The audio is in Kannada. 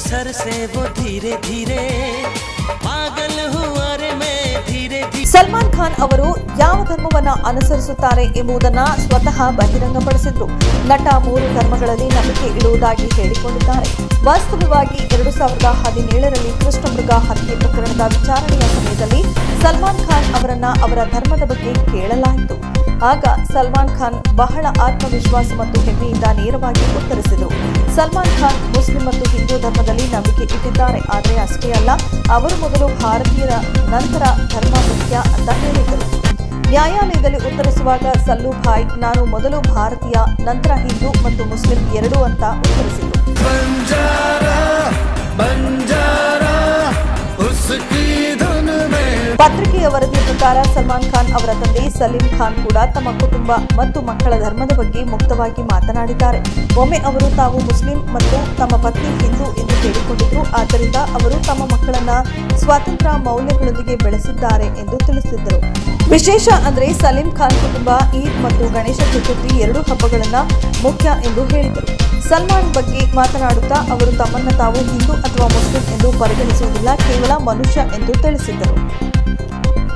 सर से वो धीरे धीरे पागल हुआ रे मैं धीरे धीरे। ಸಲ್ಮಾನ್ ಖಾನ್ ಅವರು ಯಾವ ಧರ್ಮವನ್ನ ಅನುಸರಿಸುತ್ತಾರೆ ಎಂಬುದನ್ನು ಸ್ವತಃ ಬಹಿರಂಗಪಡಿಸಿದ್ರು. ನಟ 3 ಧರ್ಮಗಳಲ್ಲಿ ನಂಬಿಕೆ ಇಡುವುದಾಗಿ ಹೇಳಿಕೊಂಡಿದ್ದಾರೆ. ವಾಸ್ತವವಾಗಿ 2017ರಲ್ಲಿ ಕೃಷ್ಣಮೃಗ ಹತ್ಯೆ ಪ್ರಕರಣದ ವಿಚಾರಣೆಯ ಸಮಯದಲ್ಲಿ ಸಲ್ಮಾನ್ ಖಾನ್ ಅವರನ್ನ ಅವರ ಧರ್ಮದ ಬಗ್ಗೆ ಕೇಳಲಾಯಿತು. ಆಗ ಸಲ್ಮಾನ್ ಖಾನ್ ಬಹಳ ಆತ್ಮವಿಶ್ವಾಸ ಮತ್ತು ಹೆಮ್ಮೆಯಿಂದ ನೇರವಾಗಿ ಉತ್ತರಿಸಿದರು. ಸಲ್ಮಾನ್ ಖಾನ್ ಮುಸ್ಲಿಂ ಮತ್ತು ಹಿಂದೂ ಧರ್ಮದಲ್ಲಿ ನಂಬಿಕೆ ಇಟ್ಟಿದ್ದಾರೆ. ಆದರೆ ಅಷ್ಟೇ ಅಲ್ಲ, ಅವರು ಮೊದಲು ಭಾರತೀಯರ ನಂತರ ಧರ್ಮ ಮುಖ್ಯ ಅಂತ ಹೇಳಿದರು. ನ್ಯಾಯಾಲಯದಲ್ಲಿ ಉತ್ತರಿಸುವಾಗ ಸಲ್ಲು ಭಾಯ್, ನಾನು ಮೊದಲು ಭಾರತೀಯ, ನಂತರ ಹಿಂದೂ ಮತ್ತು ಮುಸ್ಲಿಂ ಎರಡೂ ಅಂತ ಉತ್ತರಿಸಿದರು. ಪತ್ರಿಕೆಯ ವರದಿಯ ಪ್ರಕಾರ ಸಲ್ಮಾನ್ ಖಾನ್ ಅವರ ತಂದೆ ಸಲೀಂ ಖಾನ್ ಕೂಡ ತಮ್ಮ ಕುಟುಂಬ ಮತ್ತು ಮಕ್ಕಳ ಧರ್ಮದ ಬಗ್ಗೆ ಮುಕ್ತವಾಗಿ ಮಾತನಾಡಿದ್ದಾರೆ. ಒಮ್ಮೆ ಅವರು ತಾವು ಮುಸ್ಲಿಂ ಮತ್ತು ತಮ್ಮ ಪತ್ನಿ ಹಿಂದೂ ಎಂದು ಹೇಳಿಕೊಂಡಿದ್ರು. ಆದ್ದರಿಂದ ಅವರು ತಮ್ಮ ಮಕ್ಕಳನ್ನ ಸ್ವಾತಂತ್ರ್ಯ ಮೌಲ್ಯಗಳೊಂದಿಗೆ ಬೆಳೆಸಿದ್ದಾರೆ ಎಂದು ತಿಳಿಸಿದ್ದರು. ವಿಶೇಷ ಅಂದ್ರೆ ಸಲೀಂ ಖಾನ್ ಕುಟುಂಬ ಈದ್ ಮತ್ತು ಗಣೇಶ ಚತುರ್ಥಿ ಎರಡೂ ಹಬ್ಬಗಳನ್ನ ಮುಖ್ಯ ಎಂದು ಹೇಳಿದರು. ಸಲ್ಮಾನ್ ಬಗ್ಗೆ ಮಾತನಾಡುತ್ತಾ ಅವರು ತಮ್ಮನ್ನ ತಾವು ಹಿಂದೂ ಅಥವಾ ಮುಸ್ಲಿಂ ಎಂದು ಪರಿಗಣಿಸುವುದಿಲ್ಲ, ಕೇವಲ ಮನುಷ್ಯ ಎಂದು ತಿಳಿಸಿದ್ದರು.